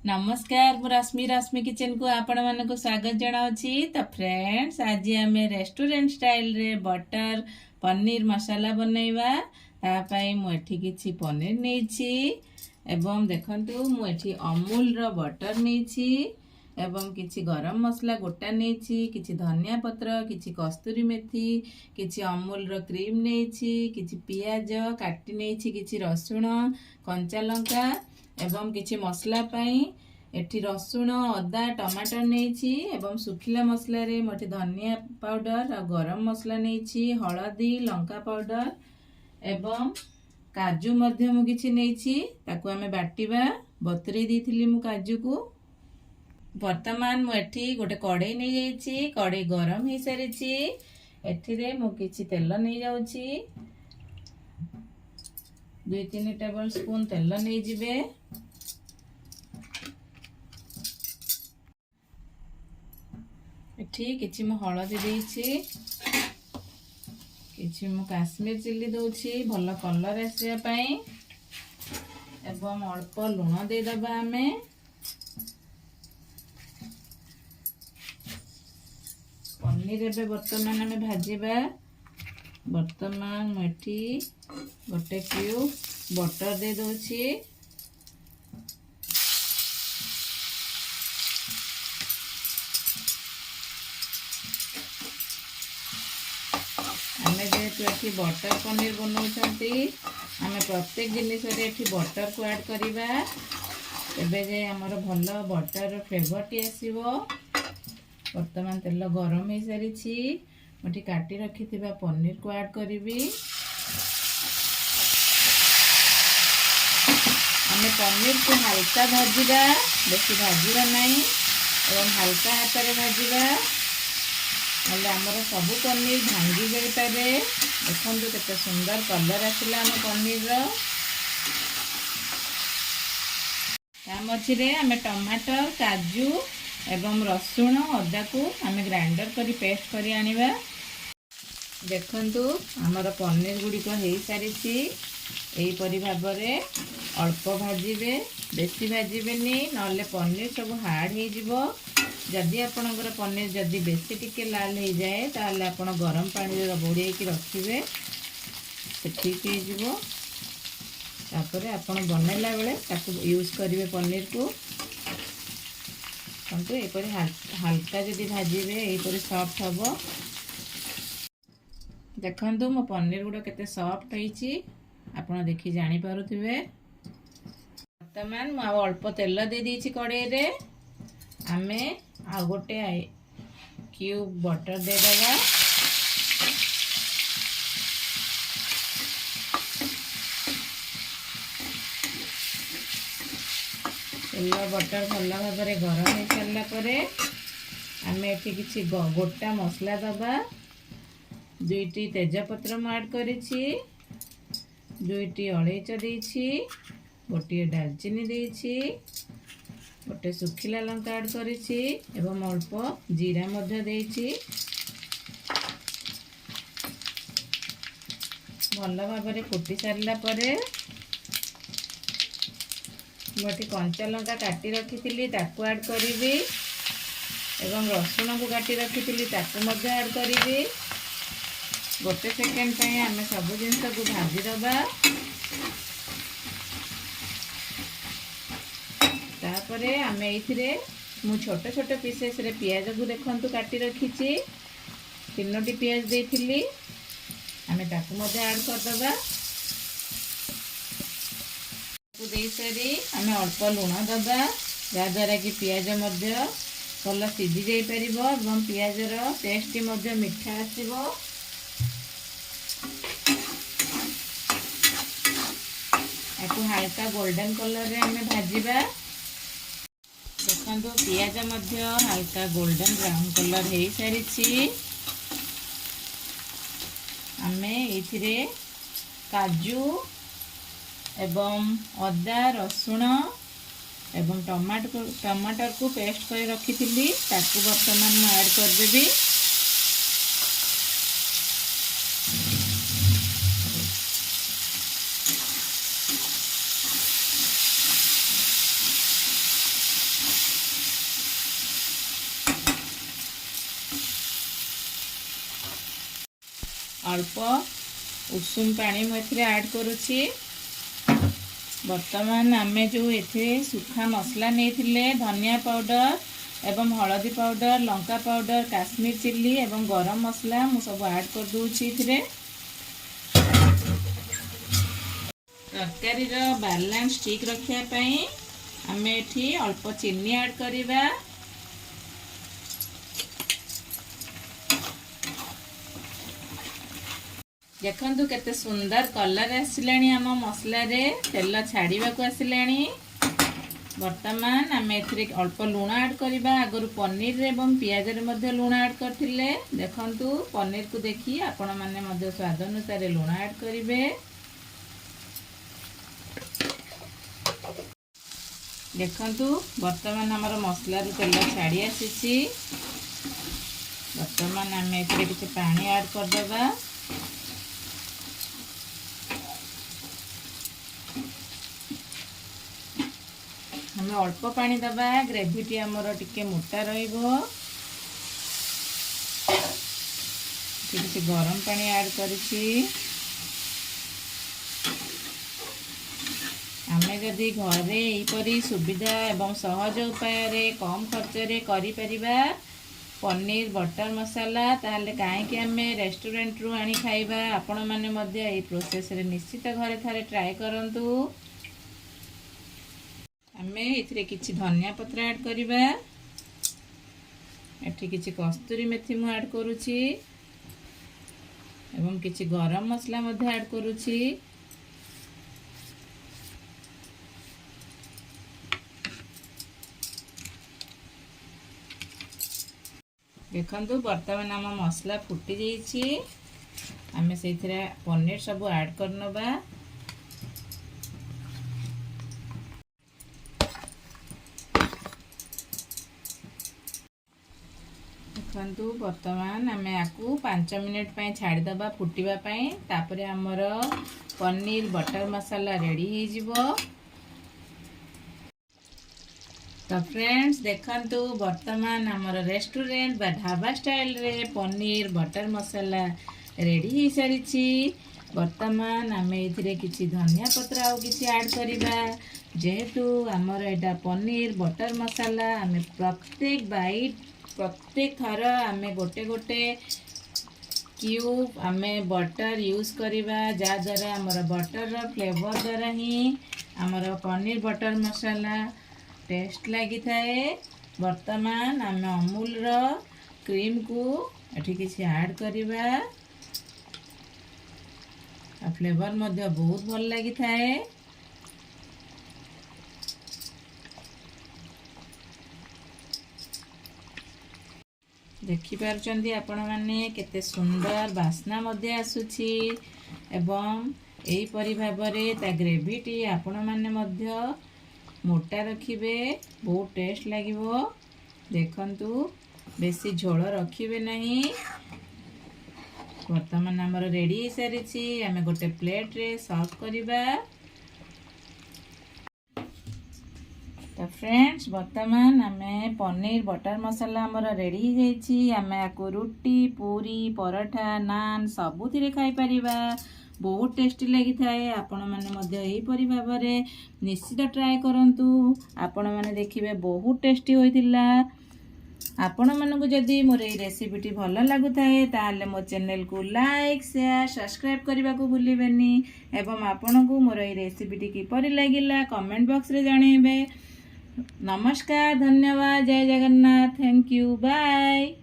नमस्कार मु रश्मि किचन को आपण मानक स्वागत जनावछि। तो फ्रेंड्स आज आम रेस्टोरेंट स्टाइल रे बटर पनीर मसाला बनैबा। तापाई मु एठी किछि पनीर नेछि एवं देखंतु मु एठी अमूल रो बटर नेछि एवं किछि गरम मसला गोटा नेछि, किछि धनिया पत्र, किछि कस्तूरी मेथी, किछि अमूल रो क्रीम नेछि, किछि पियाज काटी नेछि, किछि रसुण कंचा लंका एवं किछि मसला पाई एठी रसुण अदा टमाटर नेछि एवं सुखिला मसला रे मोठी धनिया पाउडर और गरम मसला नेछि, हळदी लंका पाउडर एवं काजू मध्य मु किछि नेछि। ताकू हमें बाटिबा बतरी देथिली मु काजू को। वर्तमान मु एठी गोटे कढ़ई नै जाइछि, कढ़ई गरम हे सारिछि। एठी रे मु किछि तेल नै जाउछि, 2-3 टेबल स्पून तेल नै जिवे। एठी किछि मु हळदी देइछि, किछि मु काश्मीर चिल्ली दउछि भलो कलर आसिया पई एवं अल्प लूण दे दबा। हमें पनीर एबे वर्तमान हमें भाजिबा। वर्तमान मेठी गोटे क्यूब बटर दे दउछि। हमें जेहेतु एठी बटर पनीर बनाउछंती हमें प्रत्येक जिनिस रे एठी बटर को ऐड करिबा। एबे जे हमर भलो बटर फ्लेवर टी आसीबो। वर्तमान तेल गरम हो सारी मुझे काटी रखी पनीर को ऐड करी। हमें पनीर को हल्का भाजिबा, बेसी भाजिबा नहीं एवं हल्का हाथ में भाजिबा, नले हमर सब पनीर भांगी जाई पारे। देखंतु केते सुंदर कलर आसिला हम पनीर रो। या मछिरे हमें टमाटर काजू एवं रसुण अदा को आम ग्राइंडर करी पेस्ट करी आनिबा। देखंतु हमर पनीर गुड़िक हो सारी एहीपरी भाव में अल्प भाजिबे, बेसी भाजिबेनी नले पनीर सब हार्ड हो जिवो। जदि आपणकर पनीर जदि बेसी टिके लाल हो जाए ताले आपण गरम पानी रे बुड़े की रखिबे, से ठीक हो जिवो। तापर आपण बनैला बेले ताकू यूज करिवे पनीर को। तो एपरी हल्का जदि भाजिबे एपरी सॉफ्ट हबो। देखंतु मो पनीर गुडा केते सॉफ्ट होईची, आपण देखि जानि पारुथिबे। वर्तमान मु अल्प तेल दे दीची कढ़ई रे। आमे आ गोटे क्यूब बटर दे देबा। तेल बटर भल भाव में गरम हो सारा पर आम एठी किछि गोटा मसला दबा। 2टी तेजपत्र मु ऐड करिछि, 2टी अलैच देइछि, गोटे दालचीनी देइछि, गोटे सुखिला लंका ऐड करिछि एवं अल्प जीरा मध्य देइछि। भल भाव में फुटी सारा पर मोटी कंचा लंका काटी रखी ताकू ऐड करी एवं रसुण को काटी रखी ताकू मध्य ऐड करी। गोटे सेकेंड पे आम सब जिनस को भाजी दबा। तापरे आम एथिरे मु छोट छोट पीसेस रे पियाज को देखंतु काटी रखीची। 3टी पियाज देइथिली, आम ताकू मध्य ऐड कर दबा। दे सारी आम अल्प लूण दबा जद्वारा कि पियाज भल सीझी जाई परिबो एवं पियाज रो टेस्ट मीठा आसीबो। आपको हल्का गोल्डन कलर रे हमें भाजिबा। देखंतु पियाज हल्का गोल्डन ब्राउन कलर हो सारी। आमे एथिरे काजू एवं अदा रसुण एवं टमाटर को पेस्ट कर रखी ताकू वर्तमान मैं ऐड करदेवी। अल्प उषुम पानी मुझे ऐड करुच्ची। बर्तमान आमे जो एथे सुखा मसला नहीं धनिया पाउडर एवं हलदी powder Lanka powder Kashmir chilli एवं गरम मसला मु सब ऐड कर दूची। तरकारी बैलेंस ठीक रखापी आम एठी अल्प चीनी ऐड करिबा। देखंतु केते सुंदर कलर आसिलानी आम मसला रे तेल छाड़ीबा को आसिलानी। वर्तमान आम एथिरे अल्प लुण ऐड करिबा। आगरु पनीर एवं पियाज रे मध्ये लुण ऐड करथिले। देखंतु पनीर को देखि आपण माने मध्ये स्वाद अनुसार लुण ऐड करिवे। देखंतु वर्तमान हमर मसला रे तेल छाड़ी आसीची। वर्तमान आम एथिरे किछि पानी ऐड कर देबा। हमें अल्प पानी दबा ग्रेवीटी आमर टिके मोटा रहिबो। किछि गरम पानी ऐड करिछि। आमे जदि घरे एपरी सुविधा एवं सहज उपाय रे कम खर्च रे करि परिबा पनीर बटर मसाला ताले काहेकि आमे रेस्टोरेंट रु आनी खाइबा। आपण माने मध्ये ए प्रोसेस रे निश्चित घरे थारे ट्राई करंतु। आमे इथिरे किछि धनिया पत्र ऐड करिबा। एठी किछि कस्तूरी मेथी मु ऐड करूछि एवं किछि गरम मसला मध्ये ऐड करूछि। देखंतु वर्तमान आम मसला फुटी जाइछि। आमे सेथिरे पनीर सब ऐड करनबा। देखंतु वर्तमान आमे आकु 5 मिनिट पय छाड़ी दबा फुटीबा पय। तापरे हमर पनीर बटर मसाला रेडी हो जिवो। तो फ्रेंड्स देखंतु वर्तमान हमर रेस्टोरेंट बा ढाबा स्टाइल रे पनीर बटर मसाला रेडी हो सारिछि। वर्तमान आमे इथिरे किछि धनिया पत्र आउ किछि ऐड करिबा। जेहेतु हमर एटा पनीर बटर मसाला आमे प्रत्येक बाइट प्रत्येक थर आमे गोटे गोटे क्यूब आमे बटर यूज करिबा। जा द्वारा हमर बटर रो फ्लेवर द्वारा ही हमर पनीर बटर मसाला टेस्ट लगी थाए। वर्तमान आमे अमूल रो क्रीम को एठी किछि ऐड करिबा। फ्लेवर मध्ये बहुत भल लगी थाए। देखि पारचंदी आपण माने केते सुंदर बास्ना मध्ये आसुछि एवं एई परि भाबरे ता ग्रेवीटी आपण माने मध्ये मोटा रखिबे बहुत टेस्ट लागिवो। देखंतु बेसी झोल रखिबे नहीं। वर्तमान हमर रेडी हो सारिछि। आमे गोटे प्लेट रे सर्व करिबा। तो फ्रेंड्स वर्तमान आमे पनीर बटर मसाला हमर रेडी हो जाइछि। आमे आकु रोटी पूरी पराठा नान सबुथिरे खाई परिबा। बहुत टेस्टी लगी थाए। आपण माने मध्ये एही परि भाबरे निश्चित ट्राई करंतु। आपण माने देखिबे बहुत टेस्टी होइतिला। आपण मानकु जदि मोर ए रेसिपीटी भल लागु थाए ताले मो चैनल को लाइक शेयर सब्सक्राइब करबा को भूलिबेनी एवं आपनकु मोर ए रेसिपीटी किपरि लागिला कमेंट बॉक्स रे जणेबे। नमस्कार धन्यवाद जय जगन्नाथ थैंक यू बाय।